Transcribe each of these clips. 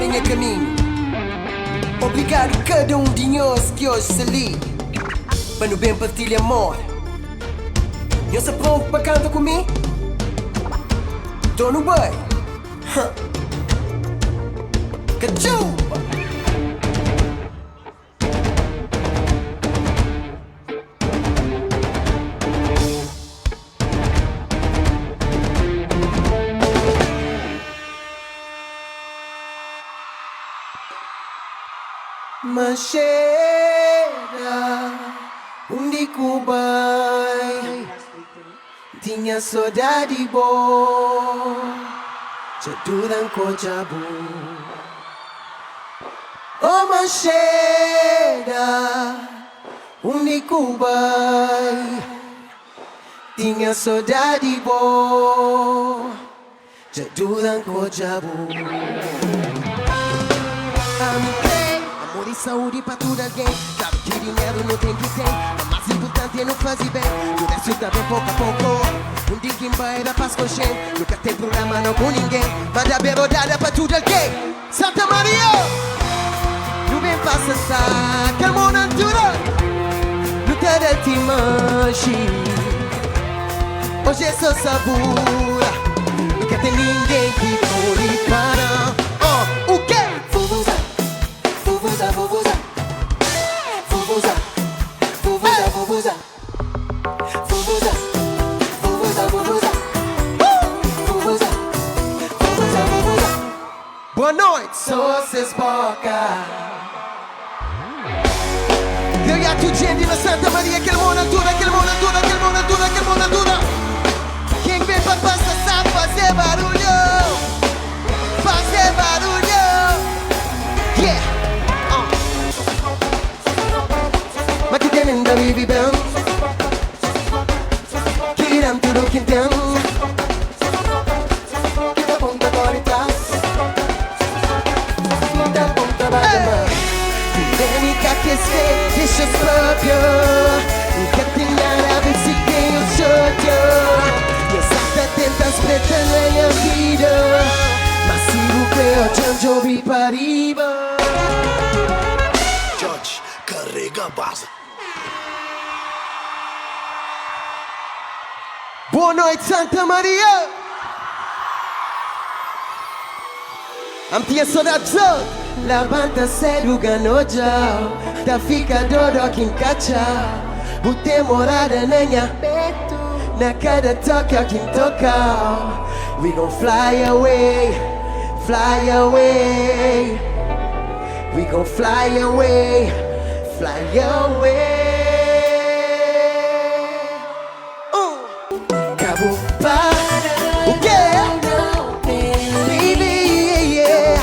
linha caminho. Obrigado a cada de nós que hoje se ali. Para no bem partilha amor. E eu sou pronto para cantar comigo? Tô no bem. Cachupa! Mancheira, onde Cubai tinha saudade boa, já duram com jabu. Oh Mancheira, onde Cubai tinha saudade boa, já duram com jabu. Amor e saúde pra tudo alguém. Claro que dinheiro não tem que ter, mas mais importante é não fazer bem. O resto tá bem pouco a pouco. Um dia quem vai era paz com gente. Nunca tem problema não com ninguém. Manda bem rodada pra tudo alguém. Santa Maria, não vem passar saca, amor natura. Não te dá te manche. Hoje é só sabura. Nunca tem ninguém que pode parar. O quê? Fuvuza, fuvuza, fuvuza, fuvuza, fuvuza, fuvuza, fuvuza, fuvuza, fuvuza, fuvuza, fuvuza, fuvuza. Boa noite, sou vocês boca. Eu e a tua gente na Santa Maria, aquele mão na altura, aquele mão na altura, aquele mão na altura, aquele mão na altura. Quem vem pra passar sabe fazer barulho, fazer barulho. Yeah. Ma che tienen da vivi ben, Kiram tudo que tem, que da ponta coritas, da ponta badama. Tu veni que se deixa próprio, nunca tem nada a ver se quem eu sou. E essa tenta espreita na minha vida, mas sigo que eu chanjo vi pariba. George, carrega a base. Boa noite, Santa Maria! Am tia saudade, levanta cedo, ganoja. Da fica dodo quem cacha. Botei morada na minha na cada toca quem toca. We gon' fly away, fly away. We gon' fly away, fly away. Cabo para, o quê? Baby, yeah.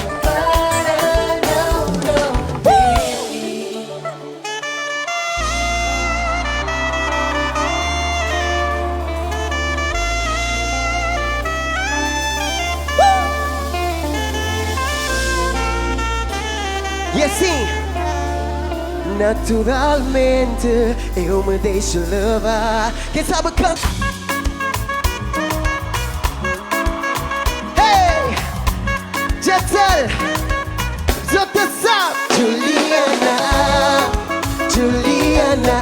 E assim, naturalmente eu me deixo levar. Quem sabe canta. Hey, Jetel, Zota sabe. Juliana, Juliana,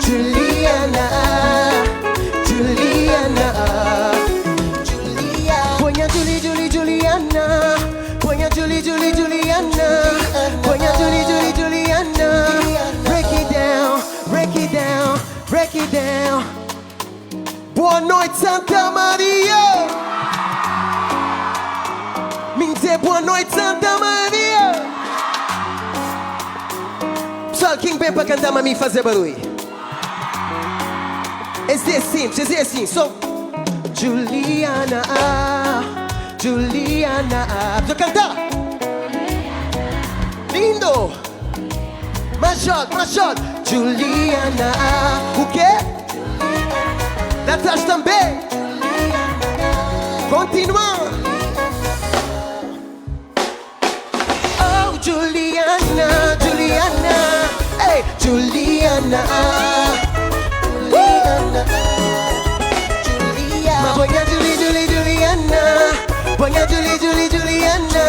Juliana, Juliana, Juliana. Ponha Julie, Julie, Juliana. Ponha Julie, Julie, Juliana. Ponha Julie, Julie, Juliana. Break it down, break it down, break it down. Boa noite, Santa Maria. Me dizer boa noite, Santa Maria. Pessoal, quem vem para cantar, mas me fazer barulho? Esse é simples, esse é assim, só Juliana, Juliana. Precisa cantar? Lindo! Mais shot. Juliana, o quê? Lá atrás também. Continuando. Oh, Juliana, Juliana. Hey, Juliana. Juliana. Juliana. Ma ponha Julie, Julie, Juliana. Ponha Julie, Julie, Juliana.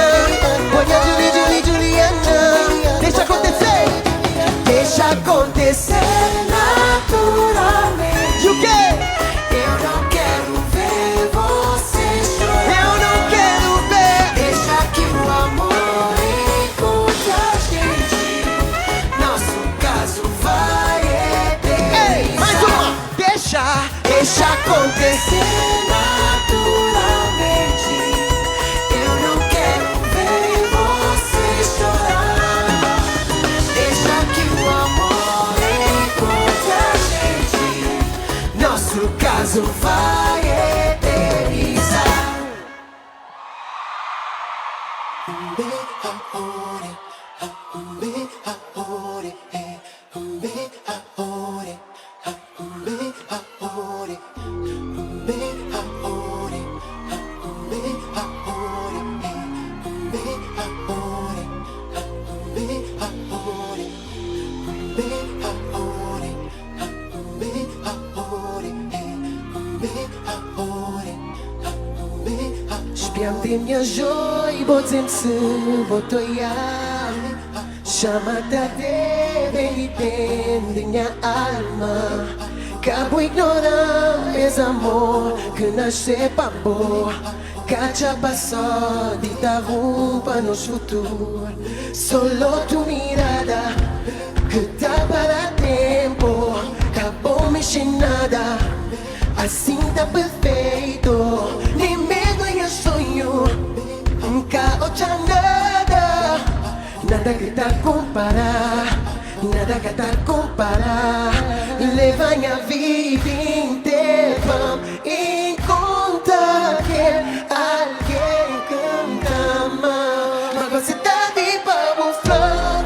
isso vai eternizar. Śpiam minha joia e botem se botoiar. Chama-te vem dentro minha alma. Cabo ignorar meus amor que nasce pra boa. Cacha passar de dar para nos futuro. Solo tu mirada que tá para tempo. Acabou mexendo nada. Assim tá perfeito. Nem medo nem sonho. Nunca ocha nada. Nada que tá comparar. Nada que tá comparar. Leva minha vida inteira. Vamos encontrar alguém que ama. Mas você tá de pavo flor.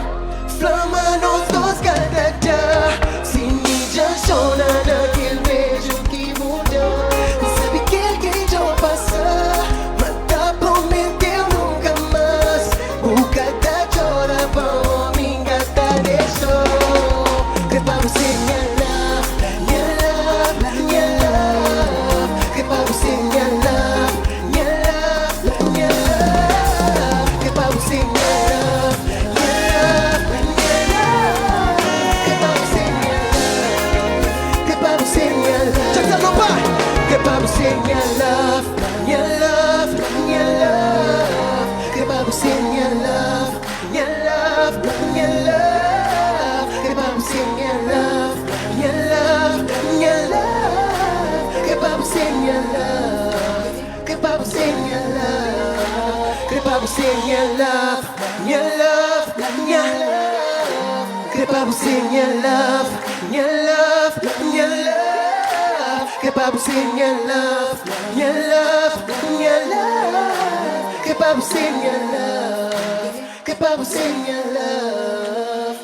Flama nos dois cada dia. Se me já chora naquele beijo que mudou. Sabe que alguém já passou. Mas tá prometeu nunca mais. O cada chora pra mim gata deixou. Que pra você minha love, minha love, minha love. Que pra você minha love, minha love, minha love. Que pra você minha love, minha love, minha love. Que pra você minha love, que pra você minha love. Já tá no pai. Que pra você minha love, minha love, minha love. Que pra você minha love, minha love, minha love. Que pra você minha love, minha love, minha love. Que pra você minha love, que pra você minha love. Que pra você minha love, minha love, minha love. Que pra você minha love, minha love, minha love. Que pra você minha love, minha love, minha love. Que pra você minha love, que pra você minha love.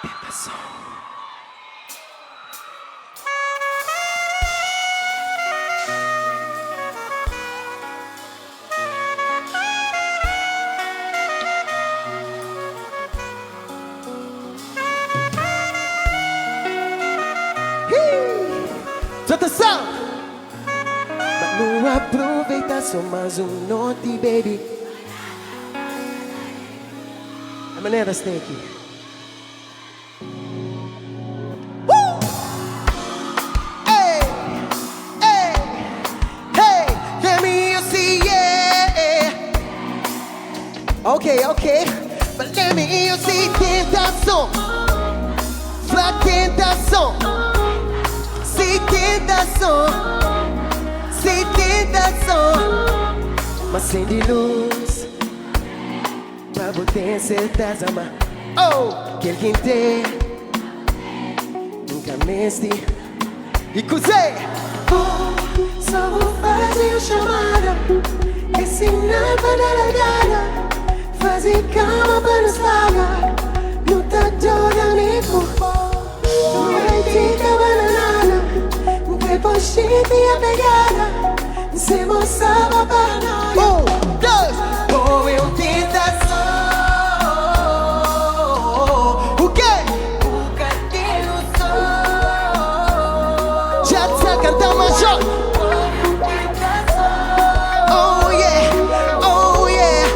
Tentação. Tentação. Mas não aproveita só mais noite, baby. A maneira tem aqui. Hey, hey, hey, let me see, yeah. Okay, okay, but let me see tentação. Fra tentação. Se tentação. Se tentação. Mas sem de luz. Pra você certeza, mas oh, que alguém tem. Nunca meste. E cozei. Só vou fazer uma chamada. Ensinar pra dar a cara. Fazer calma pra nos pagar. Não tá toda nem por. Não vai ter banana. Depois de a pegada. Se moçava para nós. Um, dois. Ou eu tentação. O quê? O cabelo só. Já tá cantando mais show. Oh yeah, oh yeah,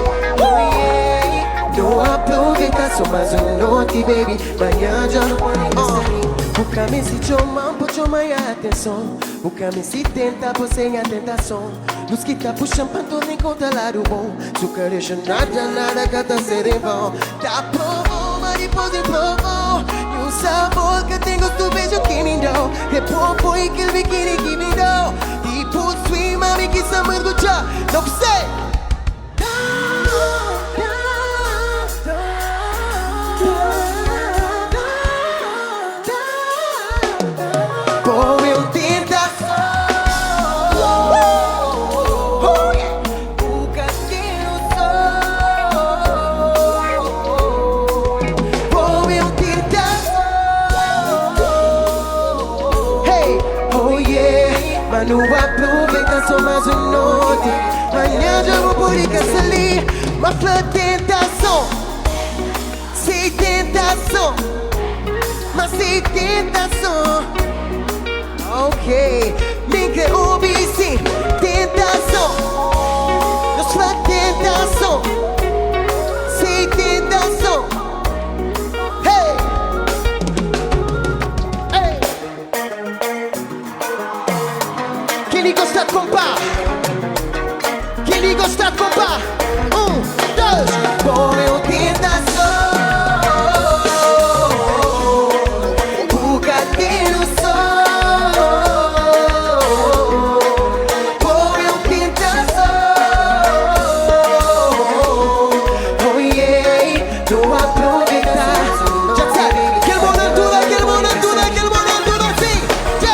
oh yeah. Não aproveita só mais noite, baby. Manhã já não pode sair. Busca-me se chama, por chamar a atenção. Busca-me se tenta, por sem a tentação. Luz que tá puxando pra todo encontrar lado bom. Açúcar deixa nada que tá sendo em vão. Tá provou, mas depois provou. E o sabor que tem gosto do beijo que me deu. Depois foi aquele biquíni que me deu. E por sua mami que se me escuta. Não sei. mas não aproveita só mais um noite. Amanhã já vou por ali. Mas pra tentação, sem tentação, mas sem tentação. Ok, me quer ouvir sim, tentação. Nós pra tentação, sem tentação. Hey, hey. Quem gosta de comprar? Quem gosta de comprar? 1, 2, põe o tentação. O cadê no sol? Põe o tentação. Oh yeah, não aproveitar. Já sabe, aquele monantudo, aquele monantudo, aquele monantudo assim. J.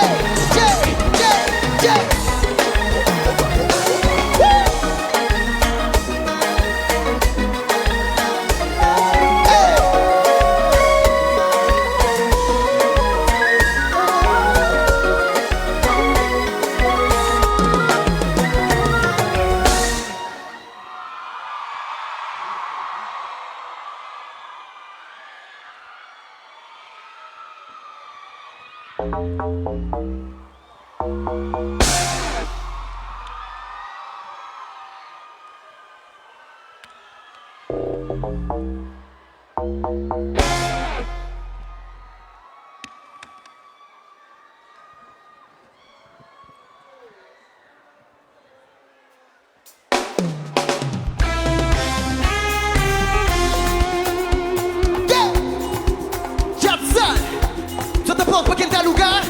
Pra quem tá lugar,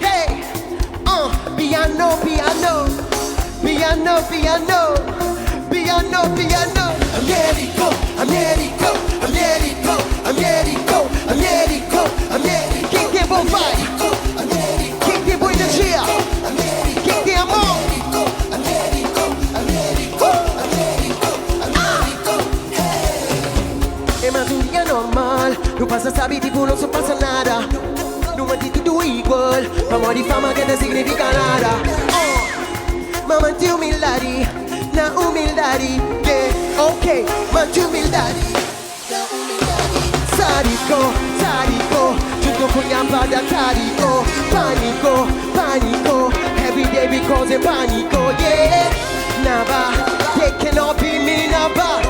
hey, piano, piano, piano, piano, piano, piano. Américo, Américo, Américo, Américo, Américo, Américo. Quem tem bom vibe? Quem tem boa energia? Quem tem amor? Américo, Américo, Américo, Américo. É mais um dia normal. Não passa, sabe, tipo, não se passa nada. Não é tudo igual. Amor e fama que não significa nada. Mas mantém humildade, na humildade. Yeah, ok, mantém humildade. Sádico, sádico, junto com a banda sádico. Pânico, pânico, everyday because of pânico. Yeah, naba, they cannot be me, naba,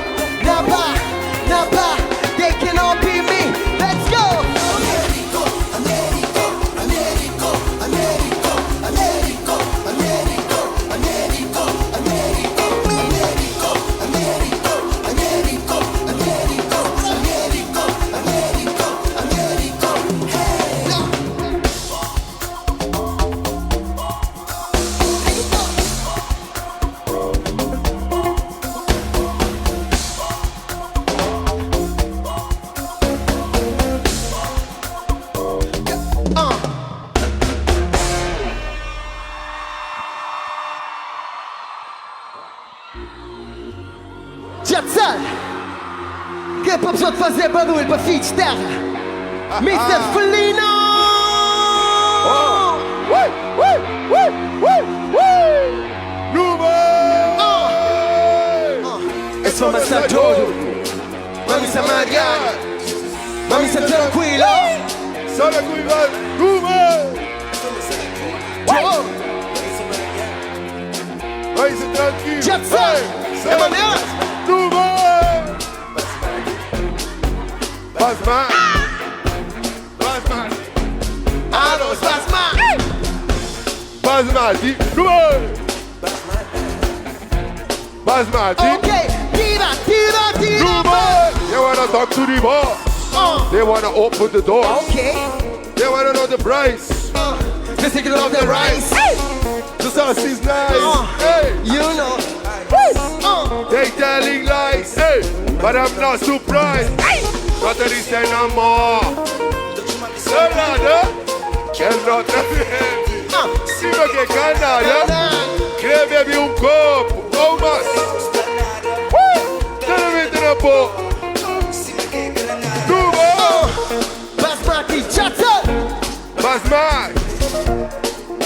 naba, naba, they cannot be me. Let's go! Américo, Américo, Américo, Américo, Américo, Américo, Américo, Américo, Américo, Américo, Américo, Américo, Américo, Américo, Jackson, que é pra pessoa de fazer barulho para filhos de terra. Mr. Felino! É só massa todo. Mami sa Mariana, mami sa tranquilo. Sabe cuidar, vai ser tranquilo. Jackson, é maneira? Basmati, Basmati, Alô, Basmati, Basmati, Basmati. ok, tira, tira, tira. They wanna talk to the boss. They wanna open the door. Ok, They wanna know the price. they thinking of the rice. The sauce is nice. Hey, You know. they telling lies. Hey, but I'm not surprised. Not that it's no more. No nada. Quero se não quer nada, quer beber copo ou mais. Tá vendo na boca? Basmati, Jackson. Basmati,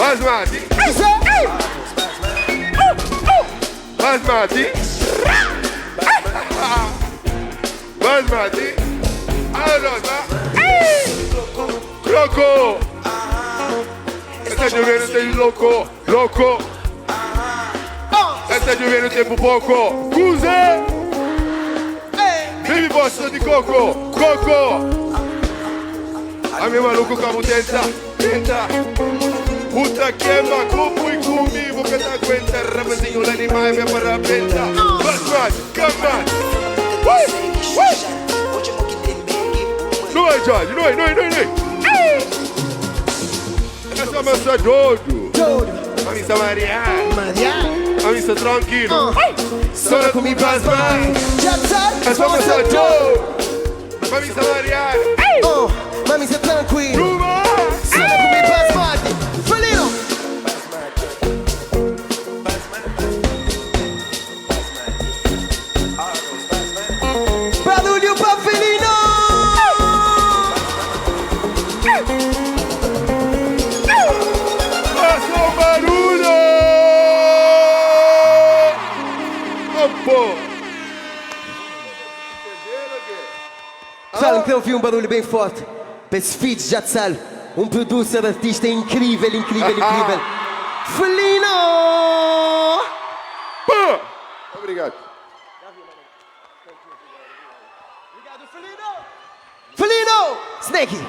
Basmati. Basmati. Basmati. Allora. Croco. Sta giocando il loco. Loco. Sta giocando tempo poco. Scusa. Baby boss di Coco. Coco. A mia maluco como tenta. Puta queima como e comigo que tá aguenta. Rapazinho lá demais me para a penta. Basmati. Come on. Noi, Jorge, noi. Essa massa doido. Mamissa Mariana. Mamissa tranquilo. Só comigo Basmati. Essa massa doido. Mamissa Mariana. Mamissa tranquilo. Só comigo Basmati. Felino. Barulho pra Felino. Fala que eu ouvi um barulho bem forte para esse feat Jatsal, producer, artista incrível. Felino! Obrigado. Obrigado, Felino! Snakey!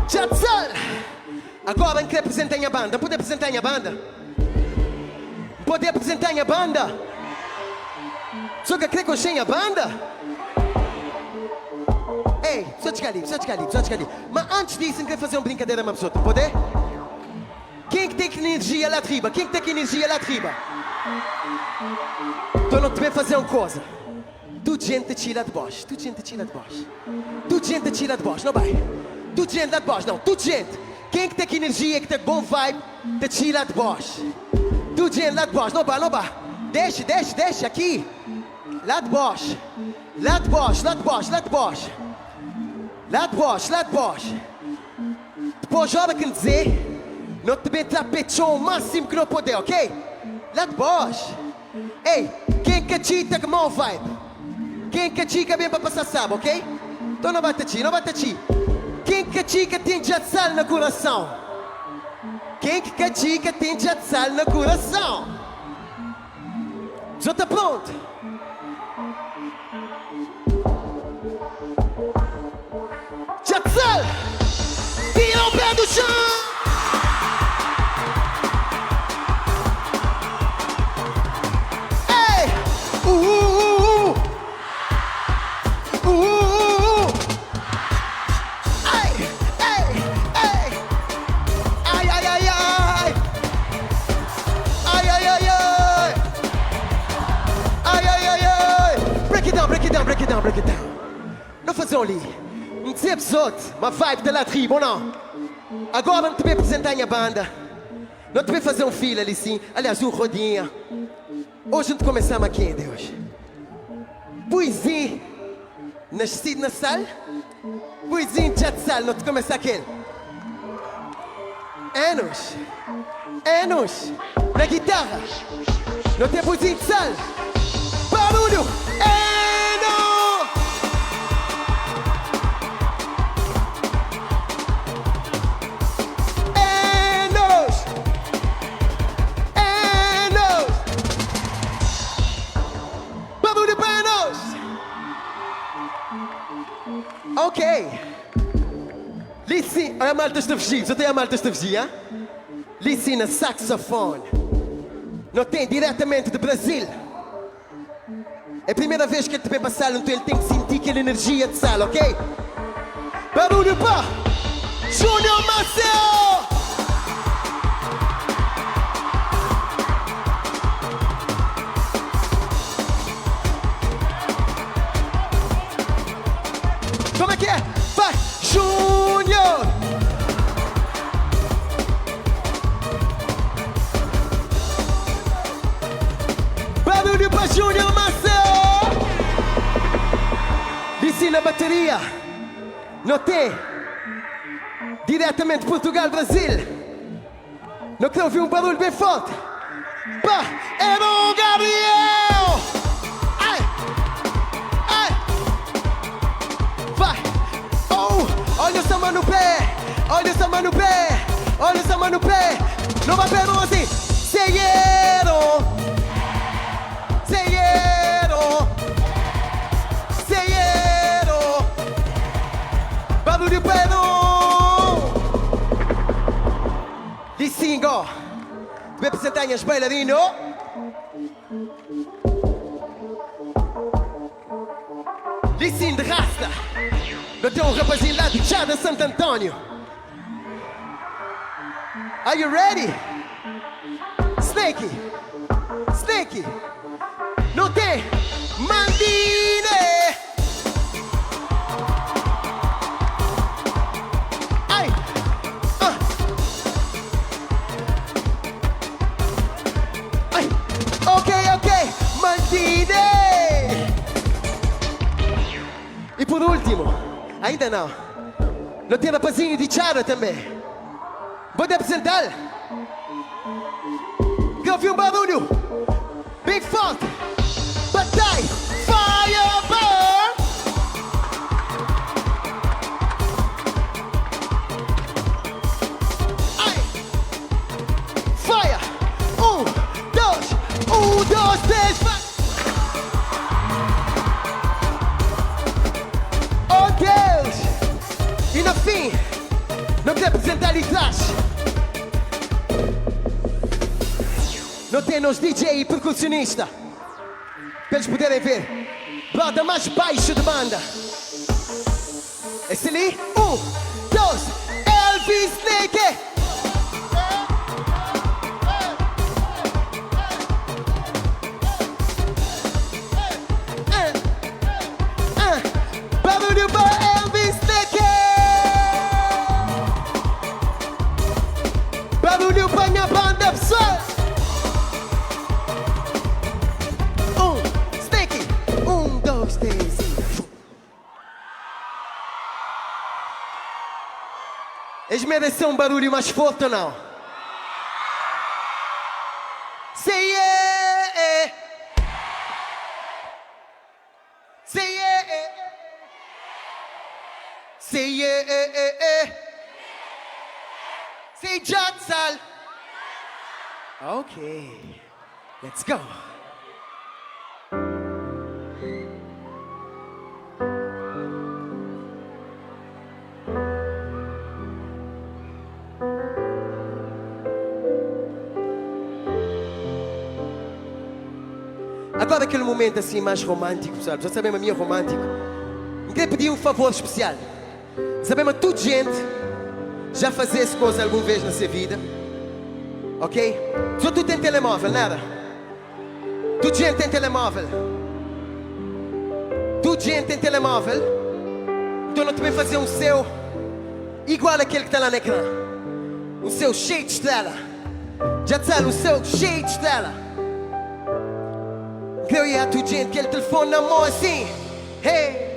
Jatsal! Agora quem quer apresentar a banda? Pode apresentar a banda? Pode apresentar a banda? Só que quer coxar a banda? Ei, só te ali. Mas antes disso, quer fazer uma brincadeira mais outra, pode? Quem que tem energia lá atriba? Então não te vai fazer uma coisa. Tu gente tira de baixo, não vai. Tu gente lá de baixo, não, tu gente. Quem que tem energia, que tem bom vibe, te tira lá de baixo. Tu gente lá de baixo, não vai. Deixa aqui. Lá de baixo. Depois joga que dizer, não te bem trapechou o máximo que não puder, ok? Lá de baixo. Ei, quem que tira que bom vibe? Quem que chica bem para passar sábado, ok? Então não bate ti. Quem que chica tem Jatsal no coração? Já tá pronto? Jatsal! Tira o pé do chão! Ai, break it down. Não façam ali. Um episódio, uma vibe da tribo, ou não? Agora não te vai apresentar a minha banda. Não te vai fazer um fila ali sim. Aliás, rodinha. Hoje não te começamos aqui, Deus. Poesia. Nascido na sala. Poesia já de sala, não te começa aquele. Anos. Na guitarra. Não tem poesia de sala. Barulho. Ok. Listen, a malta está fugindo, só tem a malta está fugindo, hein? Listen, a saxofone. Não tem diretamente do Brasil. É a primeira vez que ele te vai passar, então ele tem que sentir aquela energia de sala, ok? Barulho para Júnior Maceo! Como é que é? Vai, Júnior! Barulho para Júnior Maceo! Lici na bateria. Não tem. Diretamente Portugal, Brasil. Não quero ouvir um barulho bem forte. Pá, Heron Gabriel! Olha essa mão no pé, olha essa mão no pé, olha essa mão no pé. Não vai pé, vamos assim. Segueiro, barulho pé não. Licingo, vai apresentar as bailarinos. Licin de rasta. Eu tenho um rapazinho lá de Chada Santo Antônio. Are you ready? Snakey. Não tem Mandine. Ai. Ai. Ok. Mandine. E por último, ainda não tem rapazinho de Chara também. Pode apresentar? Quer ouvir um barulho? Big Funk, Batai, Firebird. Ai. Fire. 1, 2, 3, vai. Oh Deus. E no fim, não quer apresentar ali atrás. Não tem nos DJ e percussionista. Para eles poderem ver. Bota mais baixo de banda. Esse ali. 1, 2, Elvis Snake. Barulho para Elvis Snake. Barulho para minha banda, pessoal. Snake. 1, 2, 3 e... Eles merecem um barulho mais forte ou não? Say yeah. Say yeah. Say yeah. Say Jatsal. Okay, let's go. Agora aquele momento assim mais romântico, sabe? Já sabemos a minha romântico. Me queria pedir um favor especial. Sabemos que toda gente já fez essa coisa alguma vez na sua vida. Ok? Só tu tem telemóvel, nada? Toda gente tem telemóvel. tudo gente tem telemóvel, então não também fazer um seu igual aquele que está lá no ecrã. Um seu cheio de estrela. Já sabe, um seu cheio de estrela. Eu e a tudo gente, aquele telefone na mão assim. Hey!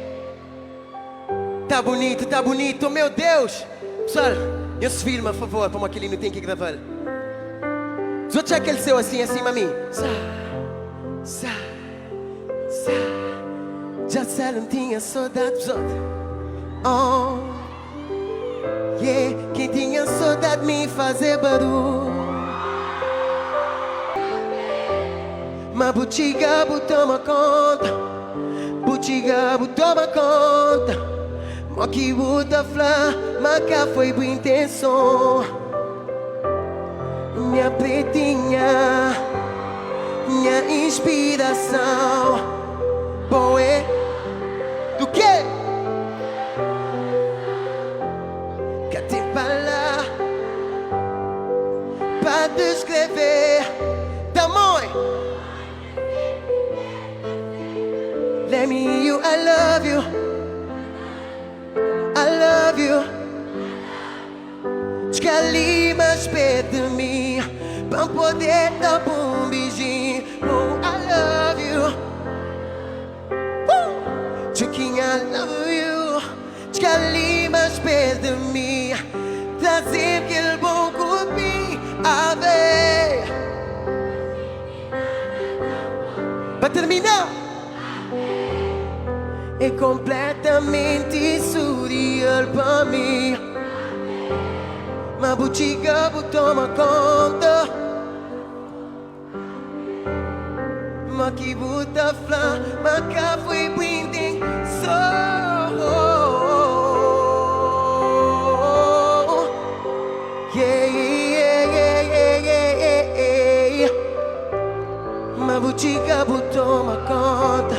Tá bonito, meu Deus! Pessoal, eu se filma, por favor, para o Aquilino tem que gravar. Só tinha aquele seu assim, mami. Já sei, não tinha saudade dos outros. Oh, yeah, quem tinha saudade de me fazer barulho. Mas Butiga toma conta, Butiga toma conta. Mas que buta flá, mas cá foi boa intenção. Minha pretinha, minha inspiração. Bom é do quê? Que tem palavra para descrever da mãe. Let me you, I love you, I love you. Fica ali mais perto de mim, pra poder dar um beijinho. Oh, I love you. Chiquinha, I love you. Fica ali mais perto de mim, trazer aquele bom cupim a ver. Pra terminar, é completamente surreal pra mim. Mas Butiga toma conta. Mas que buta flá, mas cá foi brinding so. Yeah. Mas Butiga toma conta.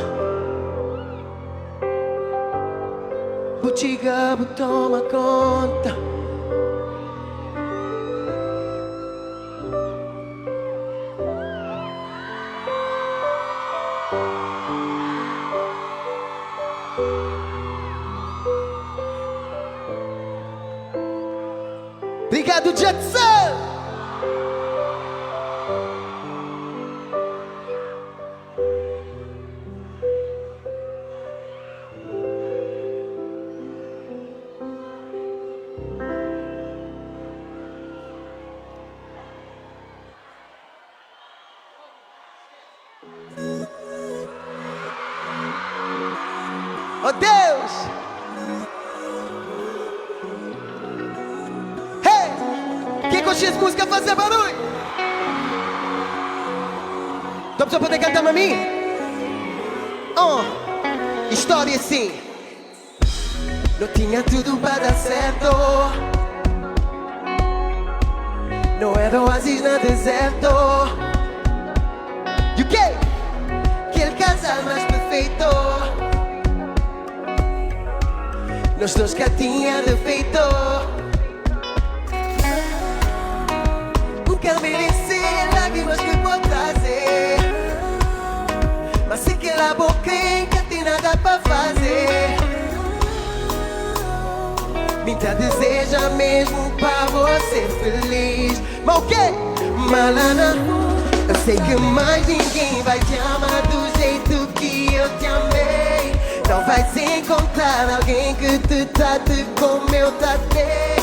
Butiga toma conta. Obrigado, Jackson! Oh Deus! Hey! Quem curte essa música fazer barulho? Dá pra poder cantar pra mim? História assim. Não tinha tudo para dar certo. Não era oásis no deserto. E o quê? Aquele casal mais perfeito. Nós dois cá tinha defeito. Nunca mereci lágrimas que vou trazer. Mas sei que ela boca que tem nada pra fazer. Minha deseja mesmo pra você feliz. Mas o quê? Malana, eu sei que mais ninguém vai te amar do jeito que eu te amei. Não vais encontrar alguém que te trate como eu tratei.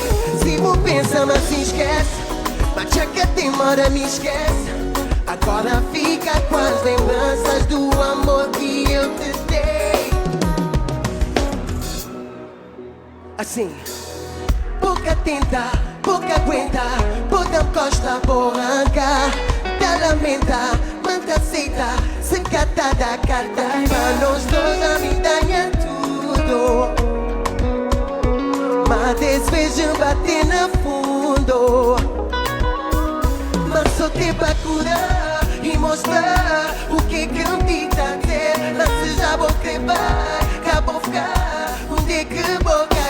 Se você pensa, mas se esquece. Mas já que demora, me esquece. Agora fica com as lembranças do amor que eu te dei. Assim. Pouca tenta, pouca aguenta. Pouca costa, porranca. Te lamenta, manda aceita. Se cata da carta. Pra nós dois a vida é tudo. Mas desvejo bater no fundo. Mas só te pra curar e mostrar o que não te dá ter. Mas se já vou quebrar, acabou ficar onde que vou cair.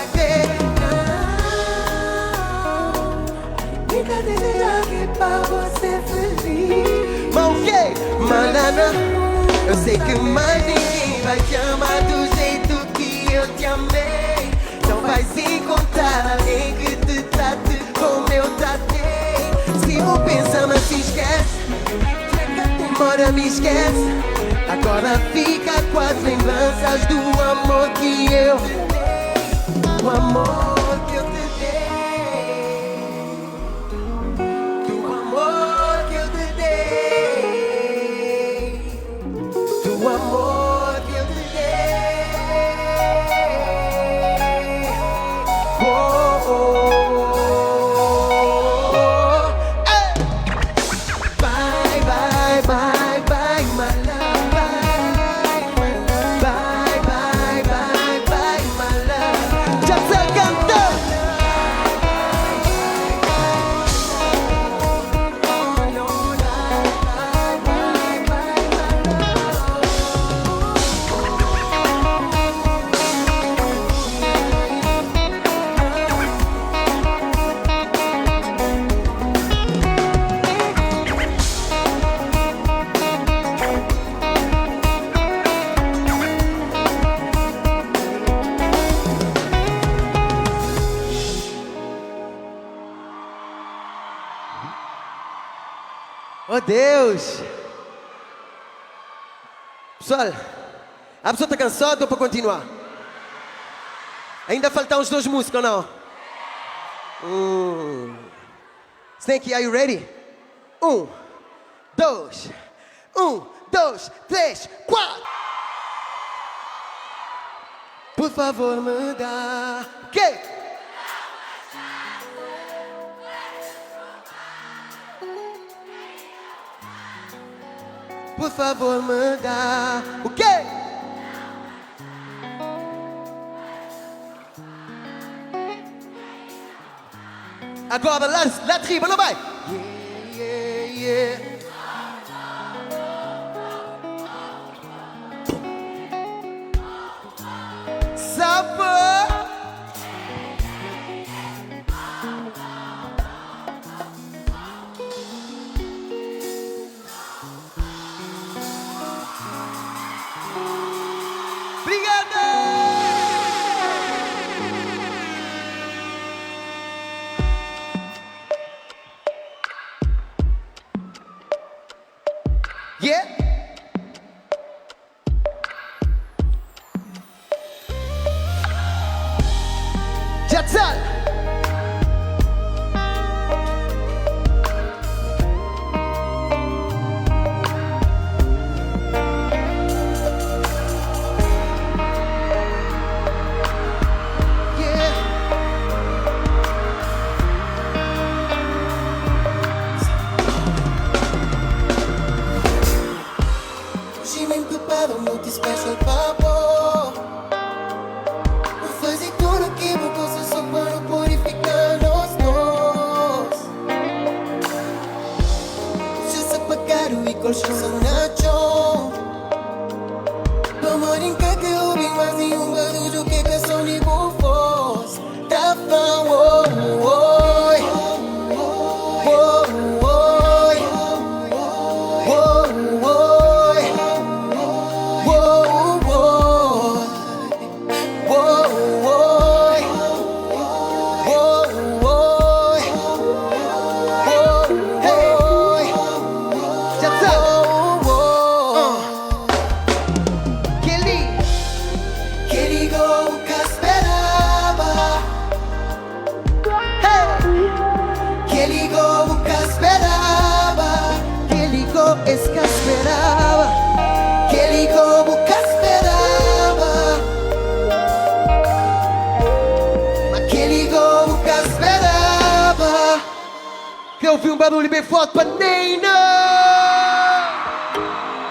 Nunca desejar que pra você feliz. Mas o quê? Malana, eu sei que mais ninguém vai te amar do jeito sem contar alguém que te trate como eu tratei. Se vou pensar, mas se esquece, demora, me esquece. Agora fica com as lembranças do amor que eu te dei. O amor que eu te dei. Do amor que eu te dei. Do amor que eu te dei. Oh, oh, oh. Hey! Bye, bye, bye, bye, my love. Bye, bye, bye, bye, bye, my love. Já se cantou. Oh Deus! Pessoal, a pessoa está cansada ou para continuar? Ainda faltam uns 2 músicos ou não? Snake, are you ready? 1, 2, 1, 2, 3, 4. Por favor, me dá. Que? Por favor, me dá. O quê? Agora, lá tribo, não vai? Yeah, yeah, yeah. Sabor. Yeah. Jatsal. Special favor, vou fazer tudo que vou fazer só para purificar nós. Se se apagaram e colchão nacho, vamos brincar que eu vim mais nenhum barulho que canção de voz. Tá bom, eu ouvi um barulho bem forte para Nina.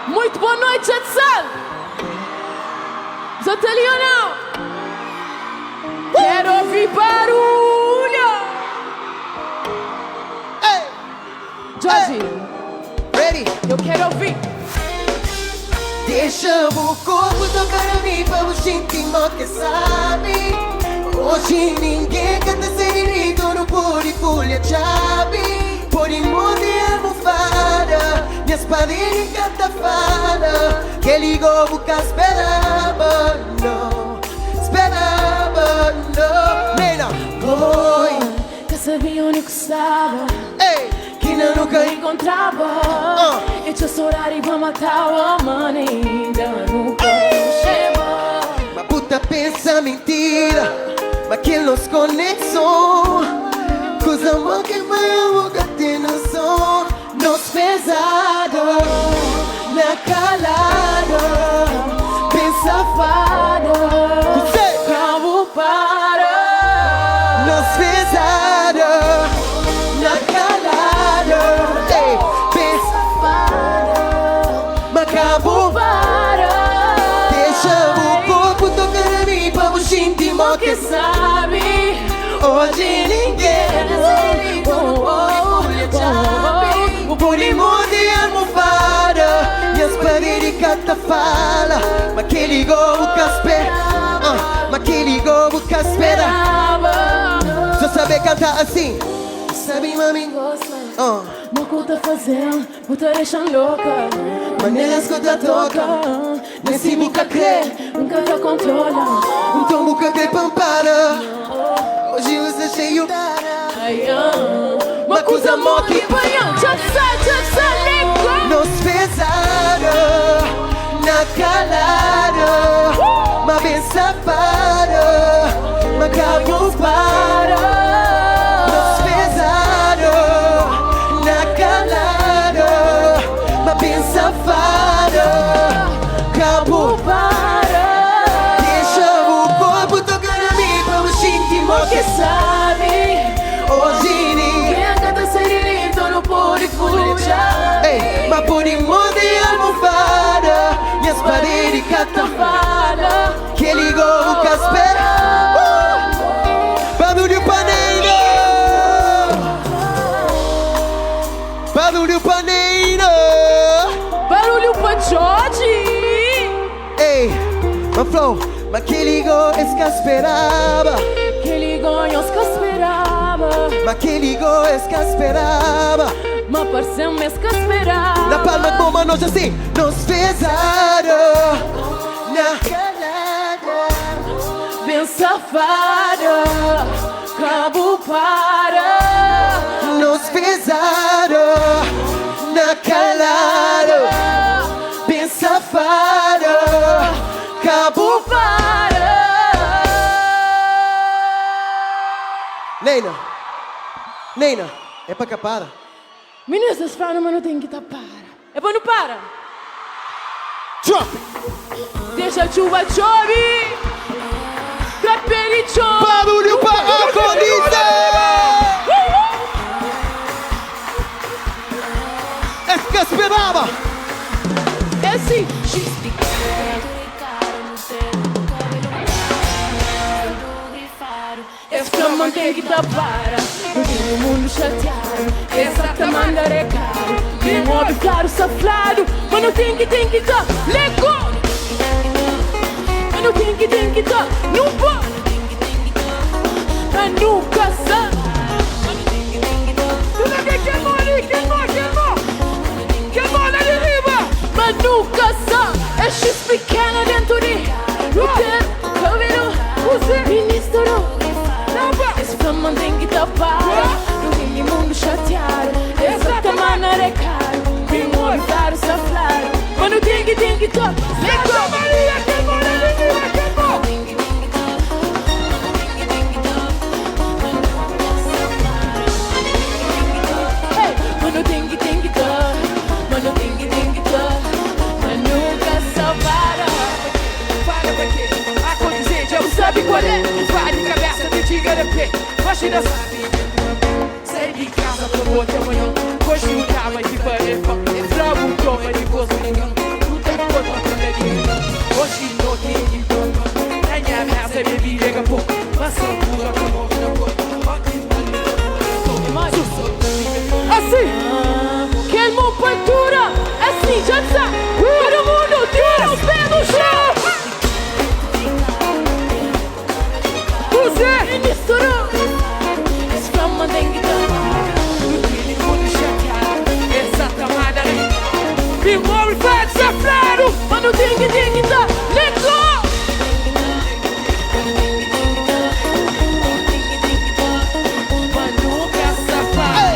Muito boa noite, Jatsal. Já está ali ou não? Quero ouvir barulho. Hey. Jorge, Ready? eu quero ouvir. Deixa o corpo tocar a mim para o sentimento que sabe. Hoje ninguém canta serenito no puri folha chave. Por imor de almofada, minha espadinha canta fada. Que ligou, nunca esperava, não. Esperava, não. pensava que não nunca encontrava. E c'è sorari pra matar o mano ainda nunca chegou. Mas puta pensa mentira, mas que nos conexão. Coisa mal que vai a boca ter noção. Nos pesado, na calada, bem safado. Calmo para. Nos pesado, na calada, bem safado. Mas calmo para. Deixa o corpo tocar em mim pra o íntimo que sabe. Hoje ninguém o polimão de almofada e as paredes catafala. Mas que ligou o casper, mas que ligou o casper. Só saber cantar assim, sabe mami? Não conta fazendo, não te deixando louca. Maneiras que te toca, nesse boca crê, nunca te controla. então boca crê pampara. Hoje você cheio, uma coisa mó que banha, já sai, nego. nos pesaram, na calada, mas bem safada, mas cabo para. Nos pesaram, na calada, mas bem safada, cabo para. Deixa o corpo tocar a mim para o íntimo que sabe. Hoje ninguém canta serenito, não pode fulejar. mas por imã de almofada e as paredes catafala. Que ligou o casper, barulho paneiro, barulho paneiro. Barulho pachote. Ei, mas flow, mas que ligou esse que esperava. Que ligou e os que esperava. Mas que ligou esse que esperava. Mas pareceu mesmo que esperava. Na palma de mão, mano, hoje assim, nos pesaram. Na calada, Bem safada, cabo para. nos pesaram. Na calada, bem safado, cabo para. Neina, Neina, é pra capara. Meninas, vocês falam, mas não tem que tapar. É bom, não para. Drop! Deixa a chuva chove. Pra pele chove. Barulho para agonizar! É que esperava! É assim. Esta mão tem que tapar. O mundo chateado. Essa mandar é caro. Quem ouve caro safado. Mas não tem que dar. Lego. Mas não tem que dar. Não pode. Mas nunca sabe. Tu não quer queimou ali. Queimou lá de riba. Mas nunca sabe. É X pequena dentro de Roteiro, cabelo, ministro. Esse fama tem que tapar. No fim mundo chateado. Essa tamana é caro. Quem ouve caro safado. Mas não tem que tapar. Santa Maria, queimou lá de riba. Queimou. Mas não tem que tapar. Mas não tem que tapar. Mas nunca salvaram. Para pra quê? Acontecer, já sabe qual é. Vai de cabeça, de tiga de pé. Imagina sabe. Saí de casa pro outro amanhã. Hoje o carro vai te fazer. Trago um toma de gosto ninguém. Não tem quanto a pandemia. Hoje não tem de toma. Na minha casa bebi chega pouco. Mas só pula com o na boca. Assim, que é uma pintura. Assim, já sabe. Todo mundo tira os pés no chão. Você misturou. Esse fama tem que dar. No filho mundo chateado. Essa tamada é. Primor faz safrado. Mas não tem que dar. Let's go. Mas nunca safado.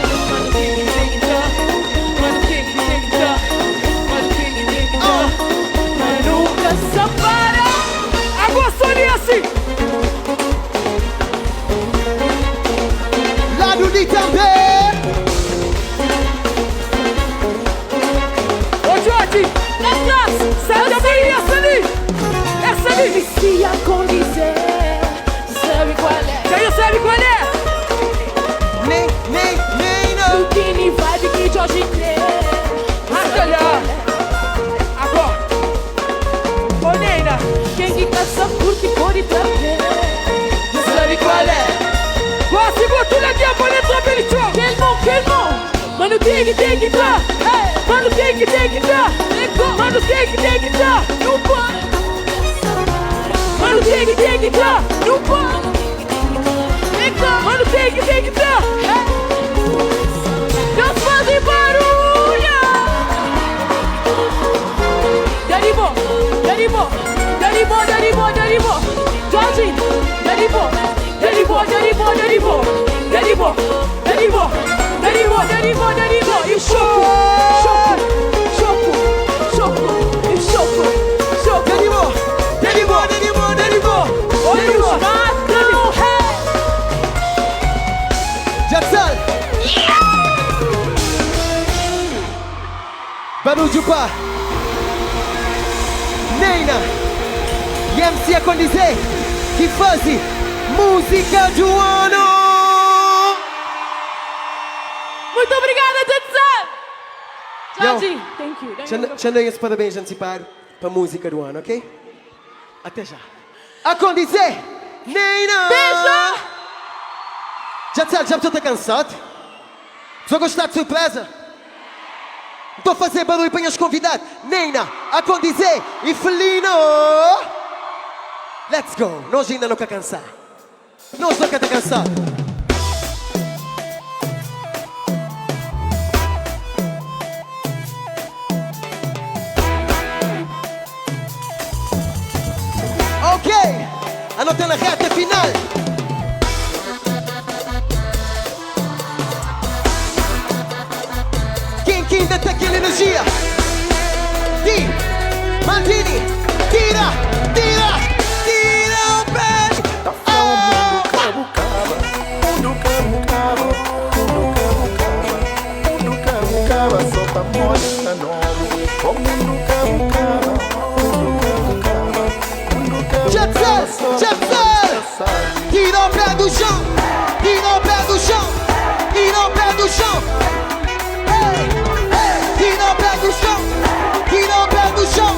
te acontecer, sabe qual é? Já sabe qual é? Nem não. Do que nem vibe que hoje tem. Atalha. Agora. Ô Neina, quem que caça curte pode também. Sabe qual é? Gosta de botar aqui a boleta pra ele chocar. Queimou. Mano, tem que tá. Mano, tem que tá. Mano, tem que tá. No pano. Mano, tem que tá. No pano. Mano, tem que tá. Não fazem barulho. Deribou. Jorge, deribou. E choco. Deribou. Olha o matão, Jackson. Barulho de pá. Neina. E MC a condizer que faz música do ano. Muito obrigada, Jackson. Jorge, thank you. Já dei os parabéns antecipados para a música do ano, ok? Até já. A condizer, Neina. Beijo. Já estou cansado? Só gostar de surpresa? Estou a fazer barulho para os convidados. Neina, a condizer e Felino. Let's go. Nós ainda não quer cansar. Nós não quer cansar. Ok, anotando a reta final. Quem ainda tem aquela energia? Mantini, tira o pé. Solta mole na nome. Mundo Jackson, tira o pé do chão. Tira o pé do chão. Tira o pé do chão. Tira o pé do chão. Tira o pé do chão.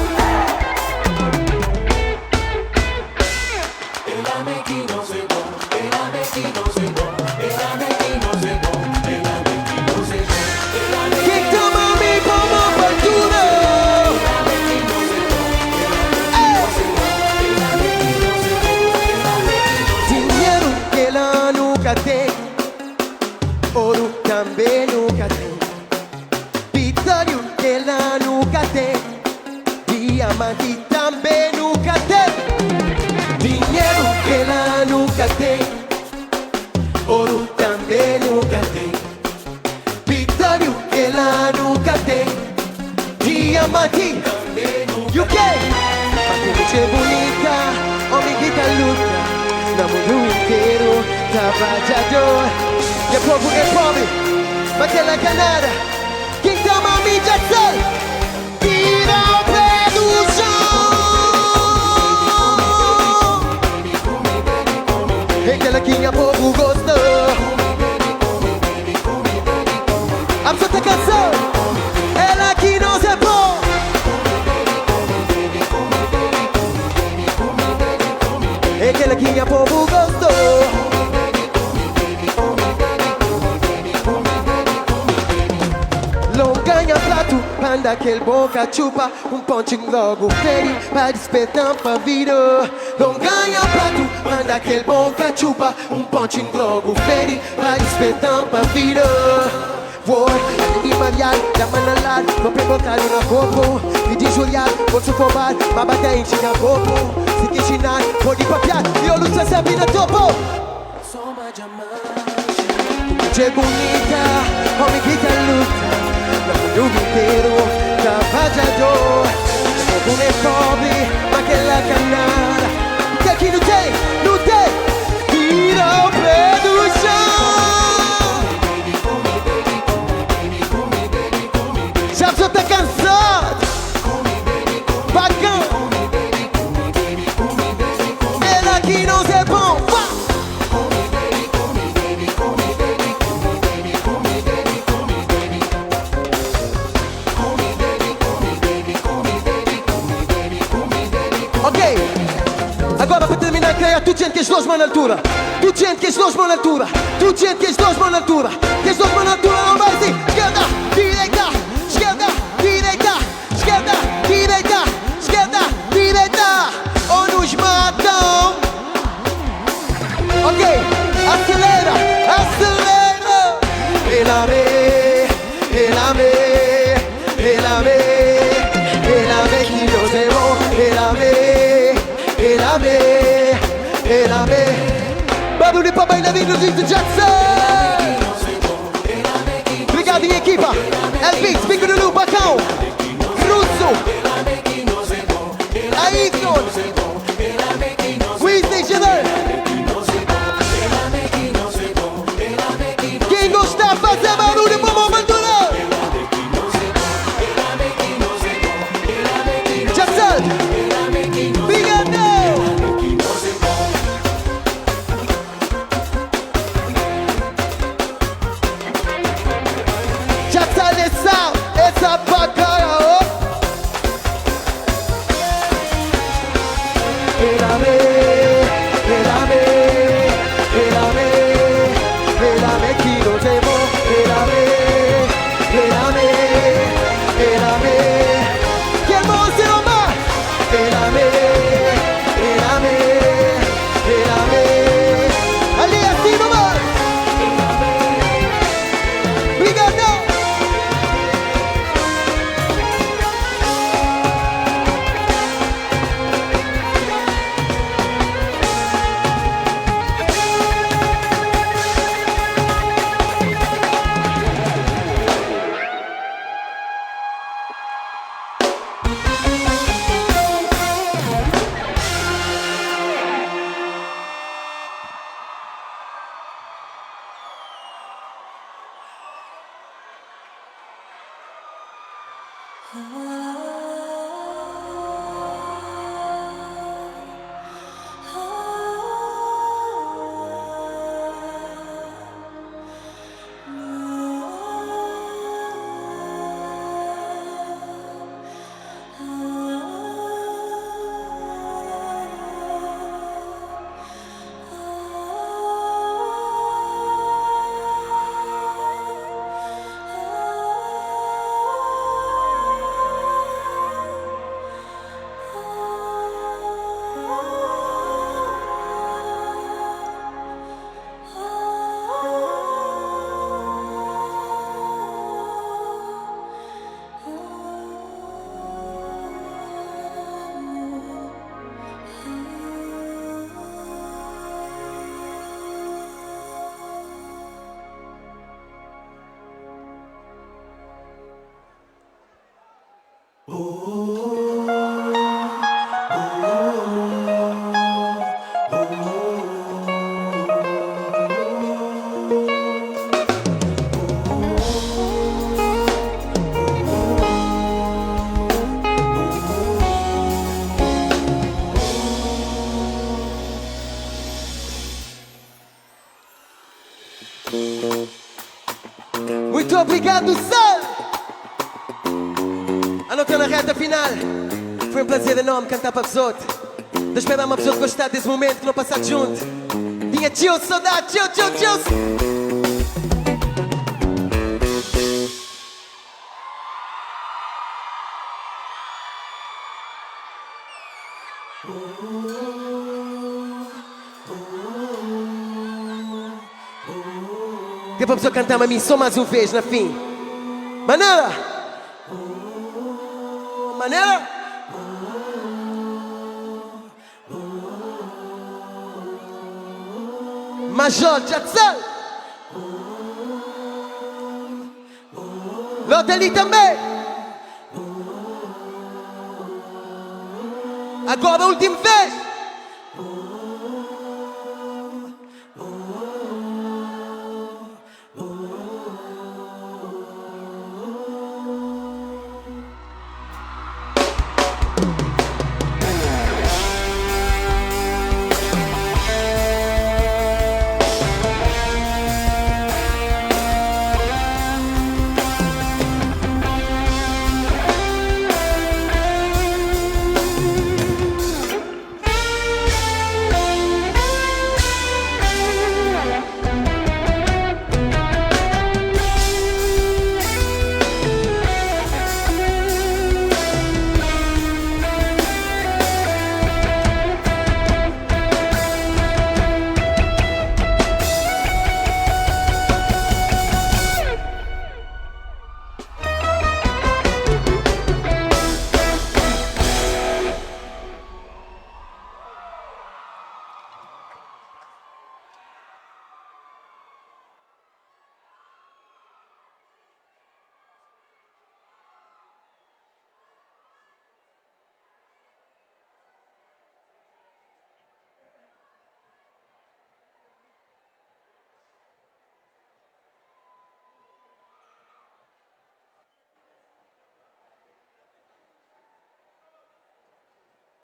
Quem toma me como abertura. Dinheiro que ela nunca tem, ouro também nunca tem, vitória que ela nunca tem, diamante também nunca tem. Dinheiro que ela nunca tem, ouro também nunca tem, vitória que ela nunca tem, diamante também nunca tem. UK, patente é bonita, homem que tá luta, no mundo inteiro, trabalhador. E o povo é pobre, mas ela é canada. Quem toma a mídia sai, tira o pé do chão. Aquela que o povo gostou. A pessoa tá canção, ela que não é bom. Aquela que o povo gostou. Ganha prato, manda aquele boca chupa, pontinho logo fere, pra despertar pra vida. Não ganha prato, manda aquele boca chupa, pontinho logo fere, pra despertar pra vida. Vou, e mariar, da manalar, vou perguntar no corpo, e de juliar, vou sufocar, mas bater em tinha corpo. Se que chinar, vou de papiar, e eu luto essa vida topo. Sou uma diamante, que é bonita, homem que tá luta. No mundo inteiro, trabalhador. O povo é pobre, mas aquela canada. Que aqui não tem, tira o pé do chão. Já só tá cansado, pagão. que não é bom. Ok, agora para terminar, creia tu gente que as duas mãos na altura. Tu gente que as duas mãos na altura. Tu gente que as duas mãos na altura. Que as duas mãos na altura não vai assim. Esquerda, direita, esquerda, direita, esquerda, direita, esquerda, direita. Ou nos matam. Ok, acelera, acelera. Elame, elame, elame, elame que nos debo. Elame. Barulho para bailarino de Jackson. Obrigado, minha equipa. Elvis, Bingo Lulu, Bacão, Russo, Ayrton, Weezy, Gener. Quem gostar, fazer barulho para o Bandura. Jackson. Obrigado. Essa bacana, oh. Elame, elame, elame, elame que não tem bom. Elame, elame, elame. Que hermoso nomás. Elame, elame, elame. Ali assim nomás. Obrigado. Muito obrigado, Sal! Anotando a reta final. Foi um prazer enorme cantar para vos outros. Espero uma pessoa gostar desse momento que não passar junto. Tinha tio, saudade, tio. Que para a pessoa cantar a mim só mais uma vez na fim. Maneira! Major Jackson! L'autre ali também! Agora a última vez!